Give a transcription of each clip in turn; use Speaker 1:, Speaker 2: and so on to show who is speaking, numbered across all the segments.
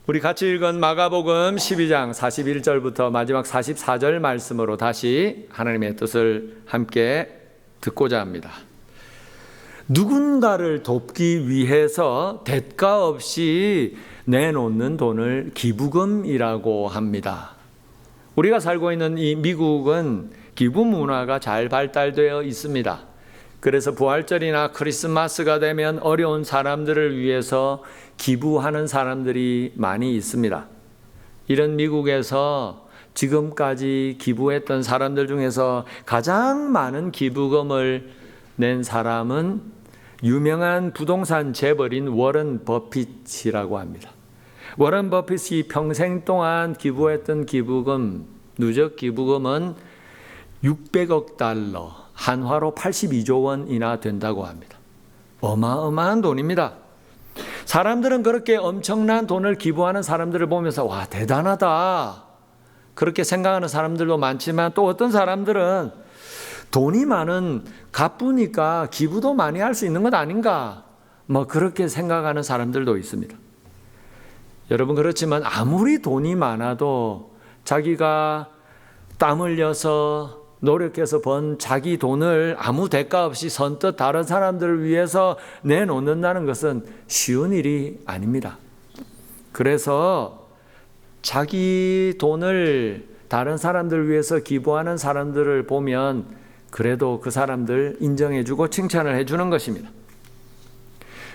Speaker 1: 우리 같이 읽은 마가복음 12장 41절부터 마지막 44절 말씀으로 다시 하나님의 뜻을 함께 듣고자 합니다. 누군가를 돕기 위해서 대가 없이 내놓는 돈을 기부금이라고 합니다. 우리가 살고 있는 이 미국은 기부 문화가 잘 발달되어 있습니다. 그래서 부활절이나 크리스마스가 되면 어려운 사람들을 위해서 기부하는 사람들이 많이 있습니다. 이런 미국에서 지금까지 기부했던 사람들 중에서 가장 많은 기부금을 낸 사람은 유명한 부동산 재벌인 워런 버핏이라고 합니다. 워런 버핏이 평생 동안 기부했던 기부금, 누적 기부금은 600억 달러, 한화로 82조 원이나 된다고 합니다. 어마어마한 돈입니다. 사람들은 그렇게 엄청난 돈을 기부하는 사람들을 보면서 와, 대단하다, 그렇게 생각하는 사람들도 많지만, 또 어떤 사람들은 돈이 많은 갑부니까 기부도 많이 할 수 있는 것 아닌가, 그렇게 생각하는 사람들도 있습니다. 여러분, 그렇지만 아무리 돈이 많아도 자기가 땀 흘려서 노력해서 번 자기 돈을 아무 대가 없이 선뜻 다른 사람들을 위해서 내놓는다는 것은 쉬운 일이 아닙니다. 그래서 자기 돈을 다른 사람들을 위해서 기부하는 사람들을 보면 그래도 그 사람들 인정해주고 칭찬을 해주는 것입니다.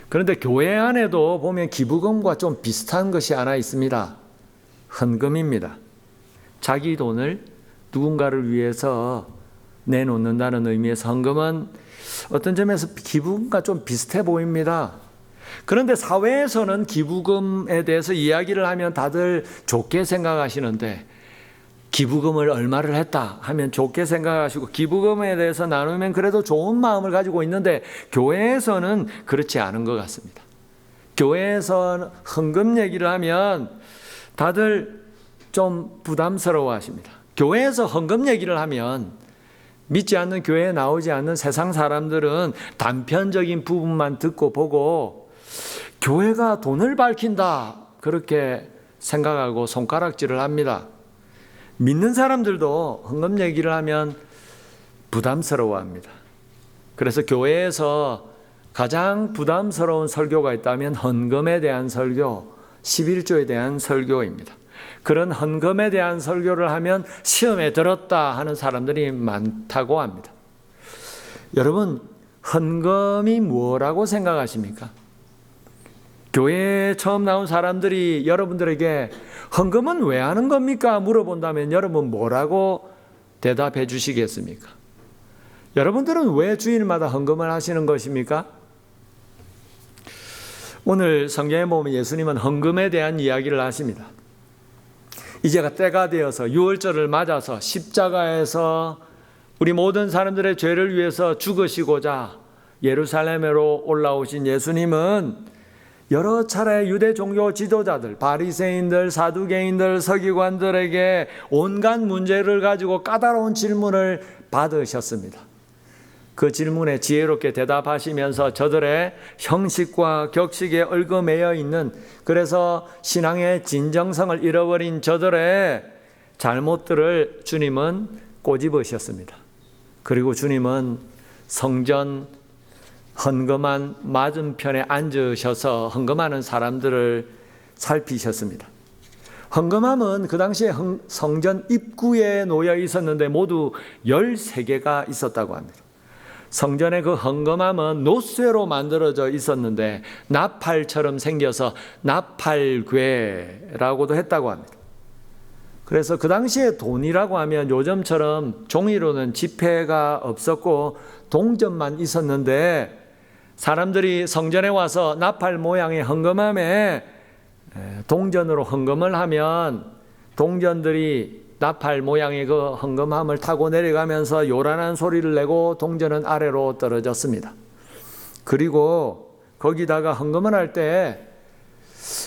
Speaker 1: 그런데 교회 안에도 보면 기부금과 좀 비슷한 것이 하나 있습니다. 헌금입니다. 자기 돈을 누군가를 위해서 내놓는다는 의미에서 헌금은 어떤 점에서 기부금과 좀 비슷해 보입니다. 그런데 사회에서는 기부금에 대해서 이야기를 하면 다들 좋게 생각하시는데, 기부금을 얼마를 했다 하면 좋게 생각하시고 기부금에 대해서 나누면 그래도 좋은 마음을 가지고 있는데, 교회에서는 그렇지 않은 것 같습니다. 교회에서 헌금 얘기를 하면 다들 좀 부담스러워 하십니다. 교회에서 헌금 얘기를 하면 믿지 않는 교회에 나오지 않는 세상 사람들은 단편적인 부분만 듣고 보고 교회가 돈을 밝힌다, 그렇게 생각하고 손가락질을 합니다. 믿는 사람들도 헌금 얘기를 하면 부담스러워합니다. 그래서 교회에서 가장 부담스러운 설교가 있다면 헌금에 대한 설교, 11조에 대한 설교입니다. 그런 헌금에 대한 설교를 하면 시험에 들었다 하는 사람들이 많다고 합니다. 여러분, 헌금이 뭐라고 생각하십니까? 교회에 처음 나온 사람들이 여러분들에게 헌금은 왜 하는 겁니까? 물어본다면 여러분 뭐라고 대답해 주시겠습니까? 여러분들은 왜 주일마다 헌금을 하시는 것입니까? 오늘 성경에 보면 예수님은 헌금에 대한 이야기를 하십니다. 이제가 때가 되어서 유월절을 맞아서 십자가에서 우리 모든 사람들의 죄를 위해서 죽으시고자 예루살렘으로 올라오신 예수님은 여러 차례 유대 종교 지도자들, 바리새인들, 사두개인들, 서기관들에게 온갖 문제를 가지고 까다로운 질문을 받으셨습니다. 그 질문에 지혜롭게 대답하시면서 저들의 형식과 격식에 얽어매여 있는, 그래서 신앙의 진정성을 잃어버린 저들의 잘못들을 주님은 꼬집으셨습니다. 그리고 주님은 성전 헌금한 맞은편에 앉으셔서 헌금하는 사람들을 살피셨습니다. 헌금함은 그 당시에 성전 입구에 놓여 있었는데 모두 13개가 있었다고 합니다. 성전의 그 헌금함은 노쇠로 만들어져 있었는데 나팔처럼 생겨서 나팔괴라고도 했다고 합니다. 그래서 그 당시에 돈이라고 하면 요즘처럼 종이로는 지폐가 없었고 동전만 있었는데, 사람들이 성전에 와서 나팔 모양의 헌금함에 동전으로 헌금을 하면 동전들이 나팔 모양의 그 헌금함을 타고 내려가면서 요란한 소리를 내고 동전은 아래로 떨어졌습니다. 그리고 거기다가 헌금을 할 때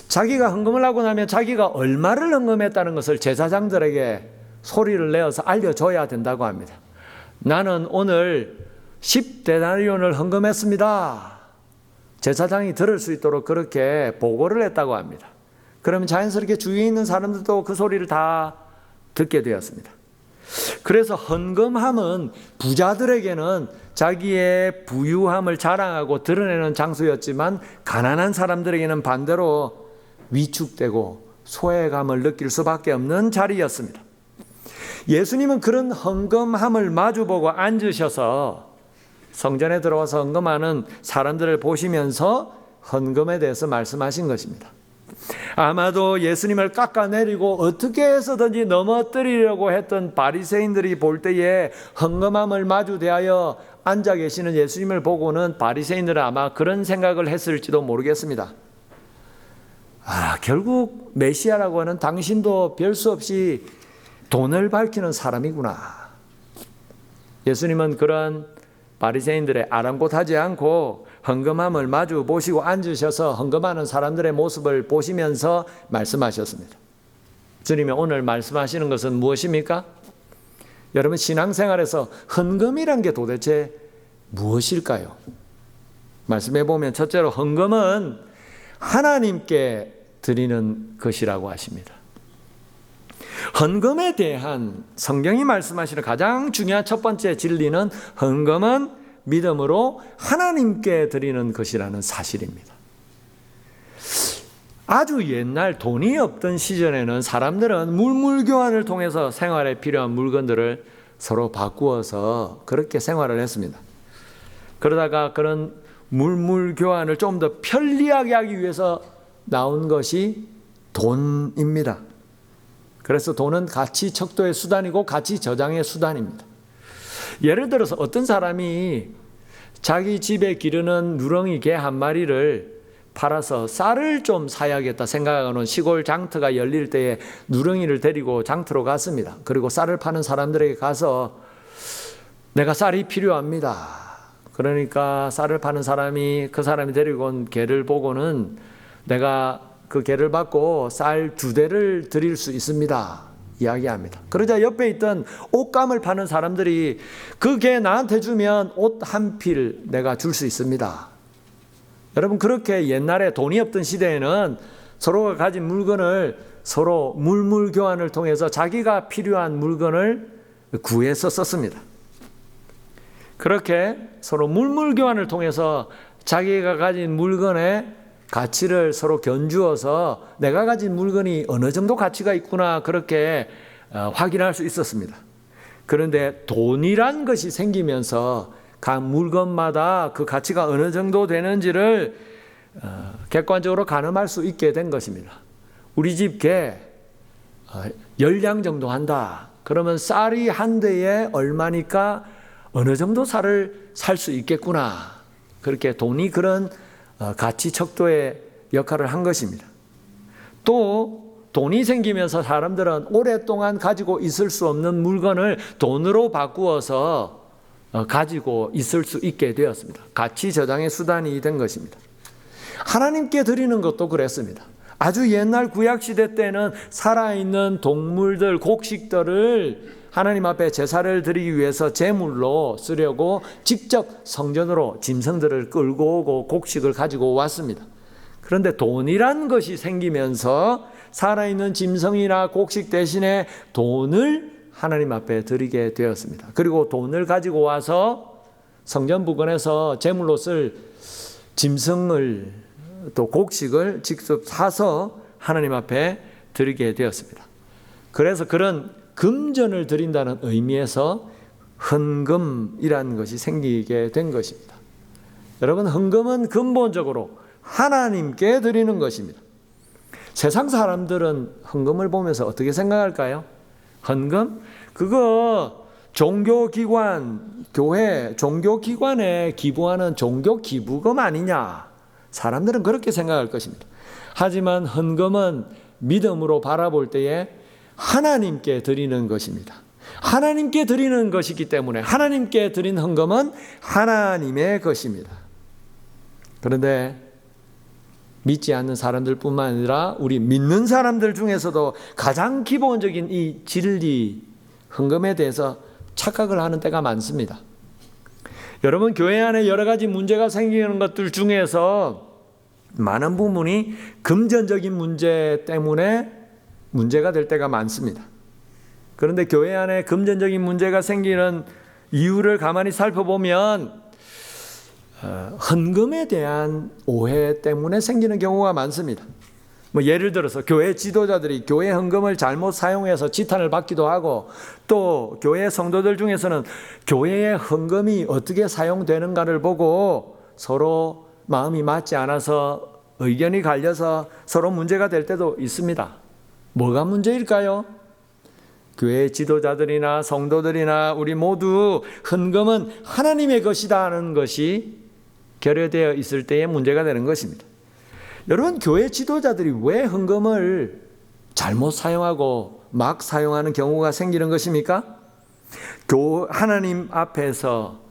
Speaker 1: 자기가 헌금을 하고 나면 자기가 얼마를 헌금했다는 것을 제사장들에게 소리를 내어서 알려줘야 된다고 합니다. 나는 오늘 10데나리온을 헌금했습니다. 제사장이 들을 수 있도록 그렇게 보고를 했다고 합니다. 그러면 자연스럽게 주위에 있는 사람들도 그 소리를 다 듣게 되었습니다. 그래서 헌금함은 부자들에게는 자기의 부유함을 자랑하고 드러내는 장소였지만 가난한 사람들에게는 반대로 위축되고 소외감을 느낄 수밖에 없는 자리였습니다. 예수님은 그런 헌금함을 마주보고 앉으셔서 성전에 들어와서 헌금하는 사람들을 보시면서 헌금에 대해서 말씀하신 것입니다. 아마도 예수님을 깎아내리고 어떻게 해서든지 넘어뜨리려고 했던 바리새인들이 볼 때에 헌금함을 마주 대하여 앉아 계시는 예수님을 보고는 바리새인들은 아마 그런 생각을 했을지도 모르겠습니다. 결국 메시아라고 하는 당신도 별 수 없이 돈을 밝히는 사람이구나. 예수님은 그런 바리새인들의 아랑곳하지 않고 헌금함을 마주 보시고 앉으셔서 헌금하는 사람들의 모습을 보시면서 말씀하셨습니다. 주님이 오늘 말씀하시는 것은 무엇입니까? 여러분, 신앙생활에서 헌금이란 게 도대체 무엇일까요? 말씀해 보면 첫째로 헌금은 하나님께 드리는 것이라고 하십니다. 헌금에 대한 성경이 말씀하시는 가장 중요한 첫 번째 진리는 헌금은 믿음으로 하나님께 드리는 것이라는 사실입니다. 아주 옛날 돈이 없던 시절에는 사람들은 물물교환을 통해서 생활에 필요한 물건들을 서로 바꾸어서 그렇게 생활을 했습니다. 그러다가 그런 물물교환을 좀 더 편리하게 하기 위해서 나온 것이 돈입니다. 그래서 돈은 가치 척도의 수단이고 가치 저장의 수단입니다. 예를 들어서 어떤 사람이 자기 집에 기르는 누렁이 개 한 마리를 팔아서 쌀을 좀 사야겠다 생각하는 시골 장터가 열릴 때에 누렁이를 데리고 장터로 갔습니다. 그리고 쌀을 파는 사람들에게 가서 내가 쌀이 필요합니다. 그러니까 쌀을 파는 사람이 그 사람이 데리고 온 개를 보고는 내가 그 개를 받고 쌀 2대를 드릴 수 있습니다. 이야기합니다. 그러자 옆에 있던 옷감을 파는 사람들이 그 개 나한테 주면 옷 한 필 내가 줄 수 있습니다. 여러분, 그렇게 옛날에 돈이 없던 시대에는 서로가 가진 물건을 서로 물물교환을 통해서 자기가 필요한 물건을 구해서 썼습니다. 그렇게 서로 물물교환을 통해서 자기가 가진 물건의 가치를 서로 견주어서 내가 가진 물건이 어느 정도 가치가 있구나 그렇게 확인할 수 있었습니다. 그런데 돈이란 것이 생기면서 각 물건마다 그 가치가 어느 정도 되는지를 객관적으로 가늠할 수 있게 된 것입니다. 우리 집 개 10량 정도 한다. 그러면 쌀이 한 대에 얼마니까 어느 정도 쌀을 살 수 있겠구나. 그렇게 돈이 그런 가치 척도의 역할을 한 것입니다. 또 돈이 생기면서 사람들은 오랫동안 가지고 있을 수 없는 물건을 돈으로 바꾸어서 가지고 있을 수 있게 되었습니다. 가치 저장의 수단이 된 것입니다. 하나님께 드리는 것도 그랬습니다. 아주 옛날 구약시대 때는 살아있는 동물들, 곡식들을 하나님 앞에 제사를 드리기 위해서 제물로 쓰려고 직접 성전으로 짐승들을 끌고 오고 곡식을 가지고 왔습니다. 그런데 돈이란 것이 생기면서 살아있는 짐승이나 곡식 대신에 돈을 하나님 앞에 드리게 되었습니다. 그리고 돈을 가지고 와서 성전 부근에서 제물로 쓸 짐승을 또 곡식을 직접 사서 하나님 앞에 드리게 되었습니다. 그래서 그런 금전을 드린다는 의미에서 헌금이라는 것이 생기게 된 것입니다. 여러분, 헌금은 근본적으로 하나님께 드리는 것입니다. 세상 사람들은 헌금을 보면서 어떻게 생각할까요? 헌금? 그거 종교기관, 교회, 종교기관에 기부하는 종교기부금 아니냐? 사람들은 그렇게 생각할 것입니다. 하지만 헌금은 믿음으로 바라볼 때에 하나님께 드리는 것입니다. 하나님께 드리는 것이기 때문에 하나님께 드린 헌금은 하나님의 것입니다. 그런데 믿지 않는 사람들뿐만 아니라 우리 믿는 사람들 중에서도 가장 기본적인 이 진리, 헌금에 대해서 착각을 하는 때가 많습니다. 여러분, 교회 안에 여러 가지 문제가 생기는 것들 중에서 많은 부분이 금전적인 문제 때문에 문제가 될 때가 많습니다. 그런데 교회 안에 금전적인 문제가 생기는 이유를 가만히 살펴보면 헌금에 대한 오해 때문에 생기는 경우가 많습니다. 예를 들어서 교회 지도자들이 교회 헌금을 잘못 사용해서 지탄을 받기도 하고, 또 교회 성도들 중에서는 교회의 헌금이 어떻게 사용되는가를 보고 서로 마음이 맞지 않아서 의견이 갈려서 서로 문제가 될 때도 있습니다. 뭐가 문제일까요? 교회 지도자들이나 성도들이나 우리 모두 헌금은 하나님의 것이다 하는 것이 결여되어 있을 때에 문제가 되는 것입니다. 여러분, 교회 지도자들이 왜 헌금을 잘못 사용하고 막 사용하는 경우가 생기는 것입니까? 하나님 앞에서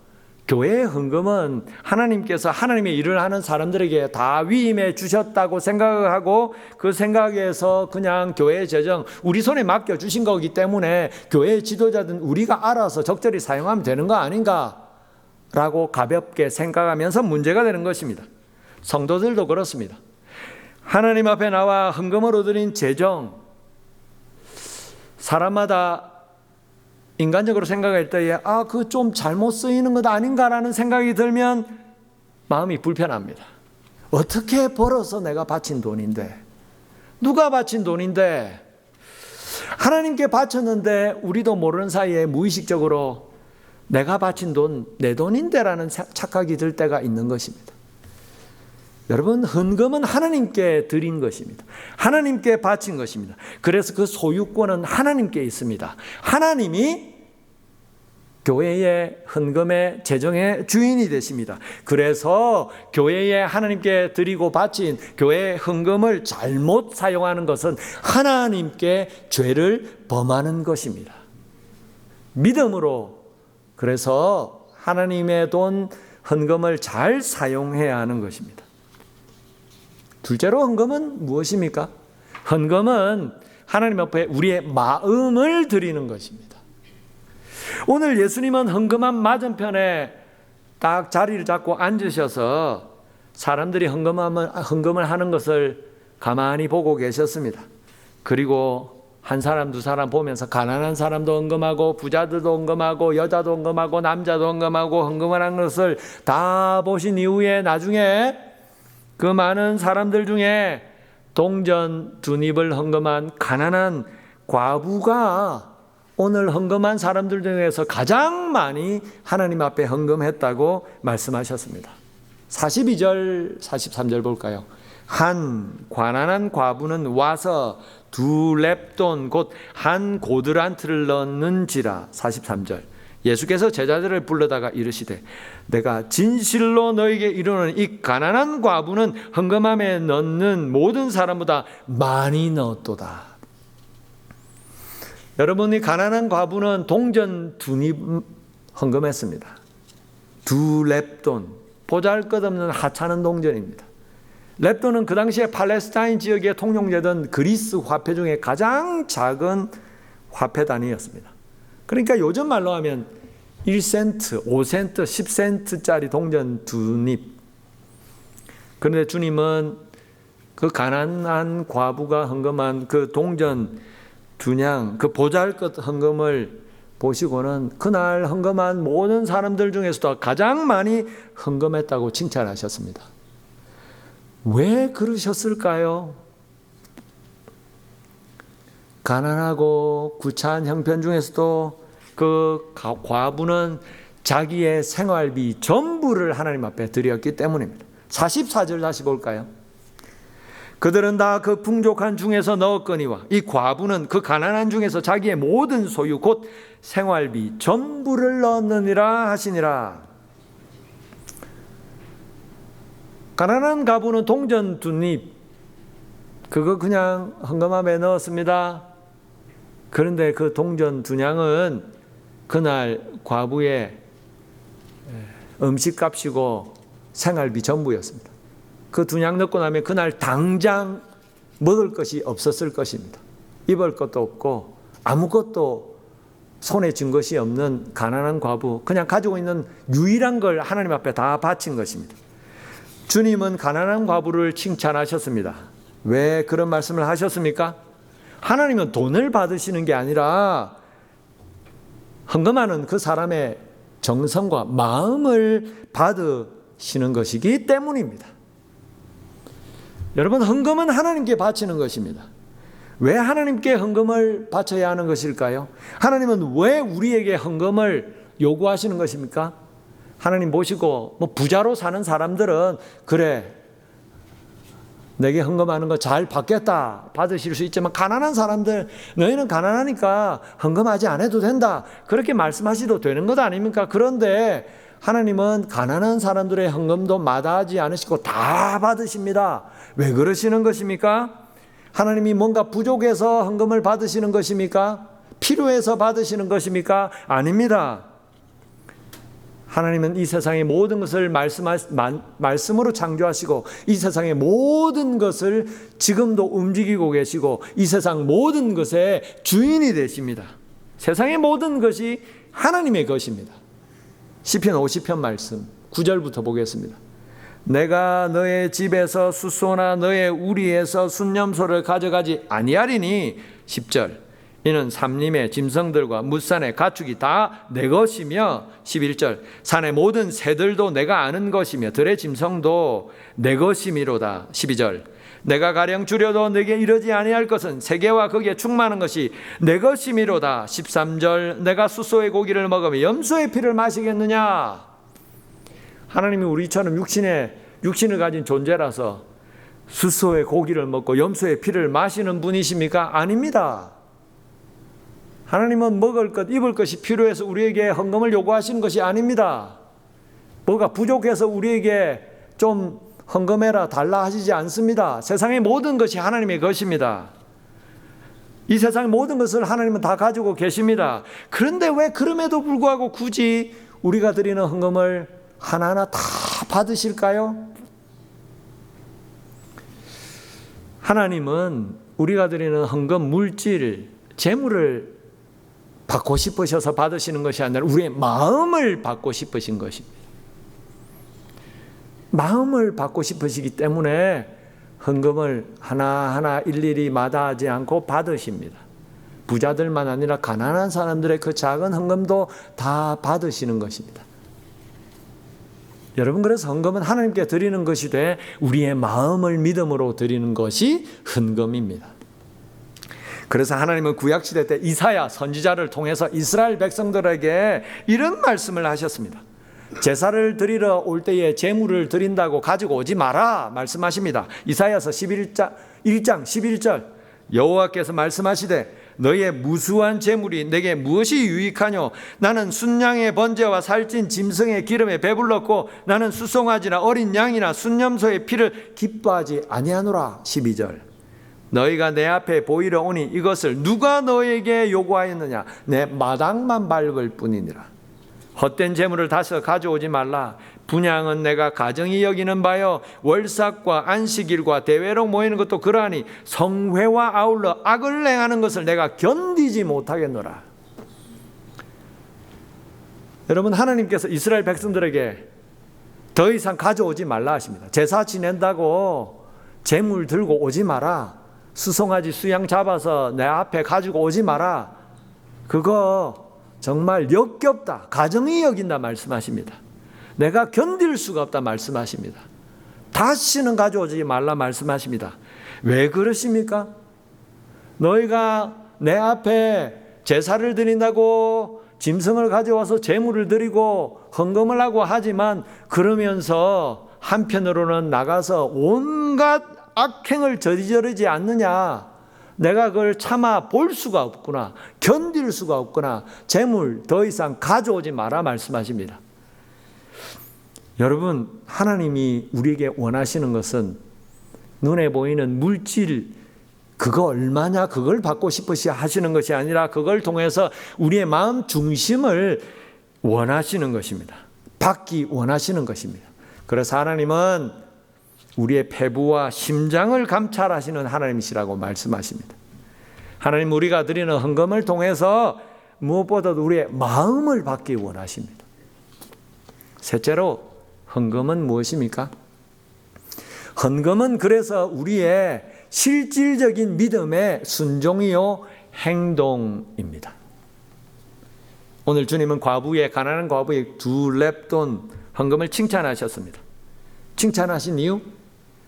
Speaker 1: 교회의 헌금은 하나님께서 하나님의 일을 하는 사람들에게 다 위임해 주셨다고 생각하고, 그 생각에서 그냥 교회 재정 우리 손에 맡겨 주신 거기 때문에 교회 지도자든 우리가 알아서 적절히 사용하면 되는 거 아닌가 라고 가볍게 생각하면서 문제가 되는 것입니다. 성도들도 그렇습니다. 하나님 앞에 나와 헌금으로 드린 재정, 사람마다 인간적으로 생각할 때에 그거 좀 잘못 쓰이는 것 아닌가라는 생각이 들면 마음이 불편합니다. 어떻게 벌어서 내가 바친 돈인데, 누가 바친 돈인데, 하나님께 바쳤는데 우리도 모르는 사이에 무의식적으로 내가 바친 돈, 내 돈인데라는 착각이 들 때가 있는 것입니다. 여러분, 헌금은 하나님께 드린 것입니다. 하나님께 바친 것입니다. 그래서 그 소유권은 하나님께 있습니다. 하나님이 교회의 헌금의 재정의 주인이 되십니다. 그래서 교회에 하나님께 드리고 바친 교회의 헌금을 잘못 사용하는 것은 하나님께 죄를 범하는 것입니다. 믿음으로, 그래서 하나님의 돈 헌금을 잘 사용해야 하는 것입니다. 둘째로 헌금은 무엇입니까? 헌금은 하나님 앞에 우리의 마음을 드리는 것입니다. 오늘 예수님은 헌금함 맞은편에 딱 자리를 잡고 앉으셔서 사람들이 헌금을 하는 것을 가만히 보고 계셨습니다. 그리고 한 사람 두 사람 보면서 가난한 사람도 헌금하고 부자들도 헌금하고 여자도 헌금하고 남자도 헌금하고 헌금을 한 것을 다 보신 이후에 나중에 그 많은 사람들 중에 동전 2닙을 헌금한 가난한 과부가 오늘 헌금한 사람들 중에서 가장 많이 하나님 앞에 헌금했다고 말씀하셨습니다. 42절, 43절 볼까요? 한 가난한 과부는 와서 2렙돈 곧 한 고드란트를 넣는지라. 43절. 예수께서 제자들을 불러다가 이르시되 내가 진실로 너에게 이르노니 이 가난한 과부는 헌금함에 넣는 모든 사람보다 많이 넣었도다. 여러분이 가난한 과부는 동전 2닙 헌금했습니다. 2렙돈, 보잘것없는 하찮은 동전입니다. 렙돈은 그 당시에 팔레스타인 지역에 통용되던 그리스 화폐 중에 가장 작은 화폐 단위였습니다. 그러니까 요즘 말로 하면 1센트, 5센트, 10센트짜리 동전 2닙. 그런데 주님은 그 가난한 과부가 헌금한 그 동전 2냥, 그 보잘것 헌금을 보시고는 그날 헌금한 모든 사람들 중에서도 가장 많이 헌금했다고 칭찬하셨습니다. 왜 그러셨을까요? 가난하고 구차한 형편 중에서도 그 과부는 자기의 생활비 전부를 하나님 앞에 드렸기 때문입니다. 44절 다시 볼까요? 그들은 다 그 풍족한 중에서 넣었거니와 이 과부는 그 가난한 중에서 자기의 모든 소유 곧 생활비 전부를 넣었느니라 하시니라. 가난한 과부는 동전 2닙 그거 그냥 헌금함에 넣었습니다. 그런데 그 동전 2냥은 그날 과부의 음식값이고 생활비 전부였습니다. 그 2냥 넣고 나면 그날 당장 먹을 것이 없었을 것입니다. 입을 것도 없고 아무것도 손에 쥔 것이 없는 가난한 과부, 그냥 가지고 있는 유일한 걸 하나님 앞에 다 바친 것입니다. 주님은 가난한 과부를 칭찬하셨습니다. 왜 그런 말씀을 하셨습니까? 하나님은 돈을 받으시는 게 아니라 헌금하는 그 사람의 정성과 마음을 받으시는 것이기 때문입니다. 여러분, 헌금은 하나님께 바치는 것입니다. 왜 하나님께 헌금을 바쳐야 하는 것일까요? 하나님은 왜 우리에게 헌금을 요구하시는 것입니까? 하나님 보시고 부자로 사는 사람들은 그래, 내게 헌금하는 거 잘 받겠다, 받으실 수 있지만 가난한 사람들, 너희는 가난하니까 헌금하지 않아도 된다, 그렇게 말씀하셔도 되는 것 아닙니까? 그런데 하나님은 가난한 사람들의 헌금도 마다하지 않으시고 다 받으십니다. 왜 그러시는 것입니까? 하나님이 뭔가 부족해서 헌금을 받으시는 것입니까? 필요해서 받으시는 것입니까? 아닙니다. 하나님은 이 세상의 모든 것을 말씀으로 창조하시고 이 세상의 모든 것을 지금도 움직이고 계시고 이 세상 모든 것의 주인이 되십니다. 세상의 모든 것이 하나님의 것입니다. 시편 50편 말씀 9절부터 보겠습니다. 내가 너의 집에서 숫소나 너의 우리에서 순념소를 가져가지 아니하리니 10절 이는 삼림의 짐승들과 뭇산의 가축이 다 내 것이며 11절 산의 모든 새들도 내가 아는 것이며 들의 짐승도 내 것이미로다. 12절 내가 가령 주려도 내게 이르지 아니할 것은 세계와 거기에 충만한 것이 내 것이미로다. 13절 내가 숫소의 고기를 먹으며 염소의 피를 마시겠느냐. 하나님이 우리처럼 육신을 가진 존재라서 숫소의 고기를 먹고 염소의 피를 마시는 분이십니까? 아닙니다. 하나님은 먹을 것, 입을 것이 필요해서 우리에게 헌금을 요구하시는 것이 아닙니다. 뭐가 부족해서 우리에게 좀 헌금해라, 달라 하시지 않습니다. 세상의 모든 것이 하나님의 것입니다. 이 세상의 모든 것을 하나님은 다 가지고 계십니다. 그런데 왜 그럼에도 불구하고 굳이 우리가 드리는 헌금을 하나하나 다 받으실까요? 하나님은 우리가 드리는 헌금, 물질, 재물을 받고 싶으셔서 받으시는 것이 아니라 우리의 마음을 받고 싶으신 것입니다. 마음을 받고 싶으시기 때문에 헌금을 하나하나 일일이 마다하지 않고 받으십니다. 부자들만 아니라 가난한 사람들의 그 작은 헌금도 다 받으시는 것입니다. 여러분, 그래서 헌금은 하나님께 드리는 것이 돼 우리의 마음을 믿음으로 드리는 것이 헌금입니다. 그래서 하나님은 구약시대 때 이사야 선지자를 통해서 이스라엘 백성들에게 이런 말씀을 하셨습니다. 제사를 드리러 올 때에 제물을 드린다고 가지고 오지 마라 말씀하십니다. 이사야서 1장 11절 여호와께서 말씀하시되 너희의 무수한 제물이 내게 무엇이 유익하뇨? 나는 순양의 번제와 살찐 짐승의 기름에 배불렀고 나는 수송아지나 어린 양이나 순염소의 피를 기뻐하지 아니하노라. 12절 너희가 내 앞에 보이러 오니 이것을 누가 너에게 요구하였느냐? 내 마당만 밟을 뿐이니라. 헛된 재물을 다시 가져오지 말라. 분향은 내가 가정이 여기는 바요 월삭과 안식일과 대회로 모이는 것도 그러하니 성회와 아울러 악을 행하는 것을 내가 견디지 못하겠노라. 여러분, 하나님께서 이스라엘 백성들에게 더 이상 가져오지 말라 하십니다. 제사 지낸다고 재물 들고 오지 마라. 수송아지 수양 잡아서 내 앞에 가지고 오지 마라. 그거 정말 역겹다, 가정이 여긴다 말씀하십니다. 내가 견딜 수가 없다 말씀하십니다. 다시는 가져오지 말라 말씀하십니다. 왜 그러십니까? 너희가 내 앞에 제사를 드린다고 짐승을 가져와서 제물을 드리고 헌금을 하고 하지만 그러면서 한편으로는 나가서 온갖 악행을 저지르지 않느냐. 내가 그걸 참아 볼 수가 없구나, 견딜 수가 없구나, 재물 더 이상 가져오지 마라 말씀하십니다. 여러분, 하나님이 우리에게 원하시는 것은 눈에 보이는 물질, 그거 얼마냐, 그걸 받고 싶으시 하시는 것이 아니라 그걸 통해서 우리의 마음 중심을 원하시는 것입니다. 받기 원하시는 것입니다. 그래서 하나님은 우리의 폐부와 심장을 감찰하시는 하나님이시라고 말씀하십니다. 하나님, 우리가 드리는 헌금을 통해서 무엇보다도 우리의 마음을 받기 원하십니다. 셋째로, 헌금은 무엇입니까? 헌금은 그래서 우리의 실질적인 믿음의 순종이요 행동입니다. 오늘 주님은 가난한 과부의 2렙돈 헌금을 칭찬하셨습니다. 칭찬하신 이유?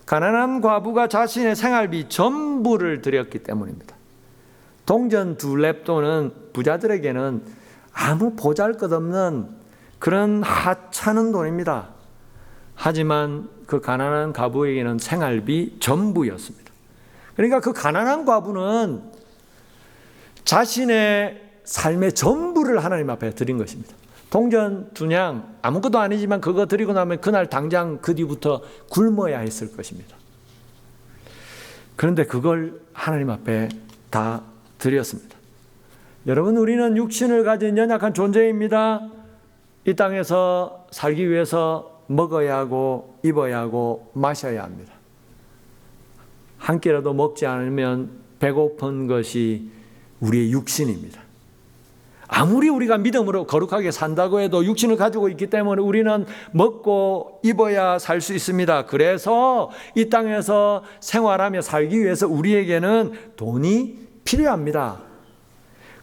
Speaker 1: 가난한 과부가 자신의 생활비 전부를 드렸기 때문입니다. 동전 2렙돈은 부자들에게는 아무 보잘것없는 그런 하찮은 돈입니다. 하지만 그 가난한 과부에게는 생활비 전부였습니다. 그러니까 그 가난한 과부는 자신의 삶의 전부를 하나님 앞에 드린 것입니다. 동전 2냥 아무것도 아니지만 그거 드리고 나면 그날 당장 그 뒤부터 굶어야 했을 것입니다. 그런데 그걸 하나님 앞에 다 드렸습니다. 여러분, 우리는 육신을 가진 연약한 존재입니다. 이 땅에서 살기 위해서 먹어야 하고 입어야 하고 마셔야 합니다. 한 끼라도 먹지 않으면 배고픈 것이 우리의 육신입니다. 아무리 우리가 믿음으로 거룩하게 산다고 해도 육신을 가지고 있기 때문에 우리는 먹고 입어야 살 수 있습니다. 그래서 이 땅에서 생활하며 살기 위해서 우리에게는 돈이 필요합니다.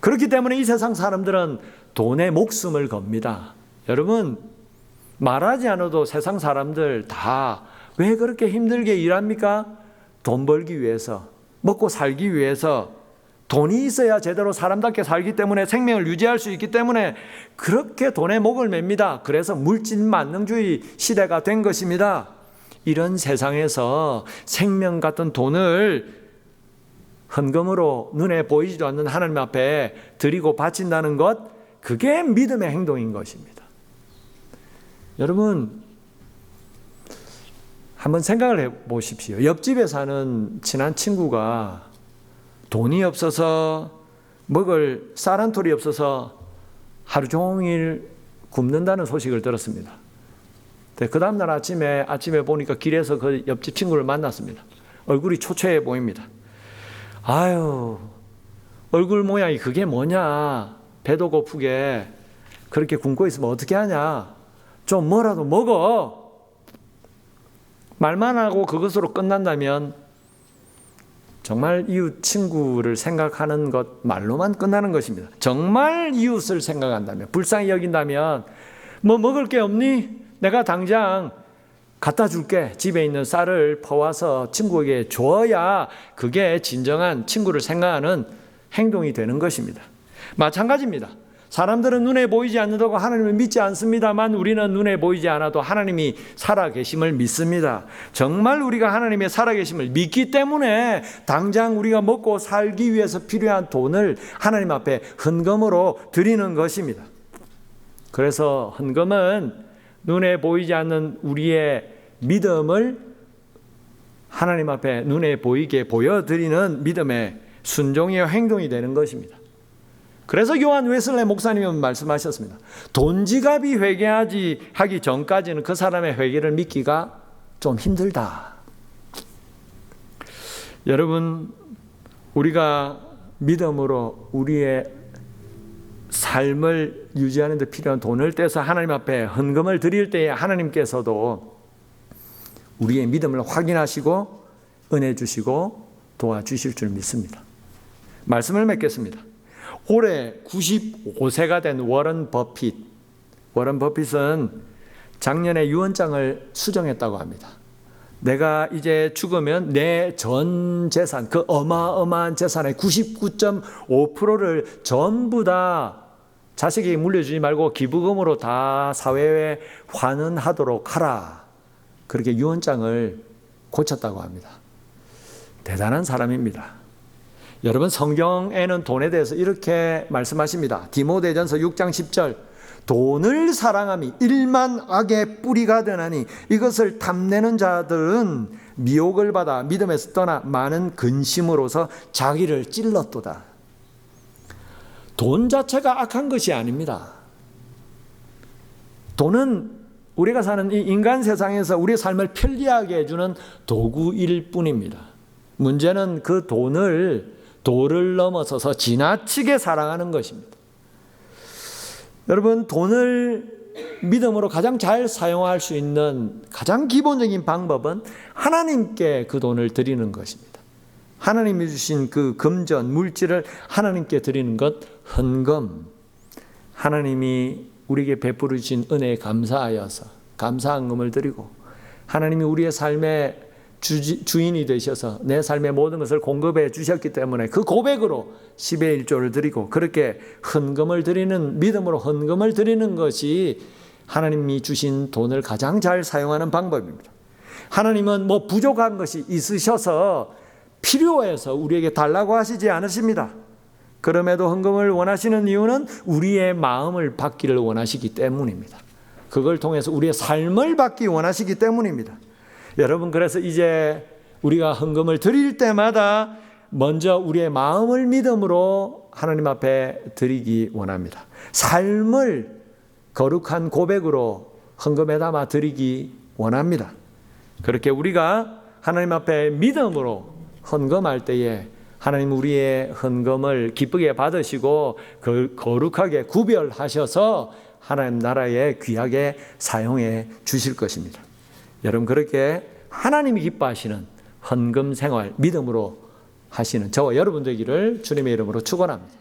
Speaker 1: 그렇기 때문에 이 세상 사람들은 돈에 목숨을 겁니다. 여러분, 말하지 않아도 세상 사람들 다 왜 그렇게 힘들게 일합니까? 돈 벌기 위해서, 먹고 살기 위해서. 돈이 있어야 제대로 사람답게 살기 때문에, 생명을 유지할 수 있기 때문에 그렇게 돈에 목을 맵니다. 그래서 물질 만능주의 시대가 된 것입니다. 이런 세상에서 생명 같은 돈을 헌금으로 눈에 보이지도 않는 하나님 앞에 드리고 바친다는 것, 그게 믿음의 행동인 것입니다. 여러분, 한번 생각을 해보십시오. 옆집에 사는 친한 친구가 돈이 없어서, 먹을 쌀 한 톨이 없어서 하루 종일 굶는다는 소식을 들었습니다. 그 다음날 아침에 보니까 길에서 그 옆집 친구를 만났습니다. 얼굴이 초췌해 보입니다. 아유, 얼굴 모양이 그게 뭐냐? 배도 고프게 그렇게 굶고 있으면 어떻게 하냐? 좀 뭐라도 먹어. 말만 하고 그것으로 끝난다면 정말 이웃 친구를 생각하는 것 말로만 끝나는 것입니다. 정말 이웃을 생각한다면, 불쌍히 여긴다면, 뭐 먹을 게 없니? 내가 당장 갖다 줄게. 집에 있는 쌀을 퍼와서 친구에게 줘야 그게 진정한 친구를 생각하는 행동이 되는 것입니다. 마찬가지입니다. 사람들은 눈에 보이지 않는다고 하나님을 믿지 않습니다만 우리는 눈에 보이지 않아도 하나님이 살아계심을 믿습니다. 정말 우리가 하나님의 살아계심을 믿기 때문에 당장 우리가 먹고 살기 위해서 필요한 돈을 하나님 앞에 헌금으로 드리는 것입니다. 그래서 헌금은 눈에 보이지 않는 우리의 믿음을 하나님 앞에 눈에 보이게 보여드리는 믿음의 순종이요 행동이 되는 것입니다. 그래서 요한 웨슬레 목사님은 말씀하셨습니다. 돈지갑이 하기 전까지는 그 사람의 회개를 믿기가 좀 힘들다. 여러분, 우리가 믿음으로 우리의 삶을 유지하는 데 필요한 돈을 떼서 하나님 앞에 헌금을 드릴 때에 하나님께서도 우리의 믿음을 확인하시고 은혜 주시고 도와주실 줄 믿습니다. 말씀을 맺겠습니다. 올해 95세가 된 워런 버핏은 작년에 유언장을 수정했다고 합니다. 내가 이제 죽으면 내 전 재산, 그 어마어마한 재산의 99.5%를 전부 다 자식에게 물려주지 말고 기부금으로 다 사회에 환원하도록 하라. 그렇게 유언장을 고쳤다고 합니다. 대단한 사람입니다. 여러분, 성경에는 돈에 대해서 이렇게 말씀하십니다. 디모데전서 6장 10절, 돈을 사랑함이 일만 악의 뿌리가 되나니 이것을 탐내는 자들은 미혹을 받아 믿음에서 떠나 많은 근심으로서 자기를 찔렀도다. 돈 자체가 악한 것이 아닙니다. 돈은 우리가 사는 이 인간 세상에서 우리의 삶을 편리하게 해주는 도구일 뿐입니다. 문제는 그 도를 넘어서서 지나치게 사랑하는 것입니다. 여러분, 돈을 믿음으로 가장 잘 사용할 수 있는 가장 기본적인 방법은 하나님께 그 돈을 드리는 것입니다. 하나님이 주신 그 금전, 물질을 하나님께 드리는 것, 헌금. 하나님이 우리에게 베풀어 주신 은혜에 감사하여서 감사헌금을 드리고, 하나님이 우리의 삶의 주인이 되셔서 내 삶의 모든 것을 공급해 주셨기 때문에 그 고백으로 10의 1조를 드리고, 그렇게 헌금을 드리는, 믿음으로 헌금을 드리는 것이 하나님이 주신 돈을 가장 잘 사용하는 방법입니다. 하나님은 뭐 부족한 것이 있으셔서 필요해서 우리에게 달라고 하시지 않으십니다. 그럼에도 헌금을 원하시는 이유는 우리의 마음을 받기를 원하시기 때문입니다. 그걸 통해서 우리의 삶을 받기 원하시기 때문입니다. 여러분, 그래서 이제 우리가 헌금을 드릴 때마다 먼저 우리의 마음을 믿음으로 하나님 앞에 드리기 원합니다. 삶을 거룩한 고백으로 헌금에 담아 드리기 원합니다. 그렇게 우리가 하나님 앞에 믿음으로 헌금할 때에 하나님 우리의 헌금을 기쁘게 받으시고 거룩하게 구별하셔서 하나님 나라에 귀하게 사용해 주실 것입니다. 여러분, 그렇게 하나님이 기뻐하시는 헌금 생활 믿음으로 하시는 저와 여러분 되기를 주님의 이름으로 축원합니다.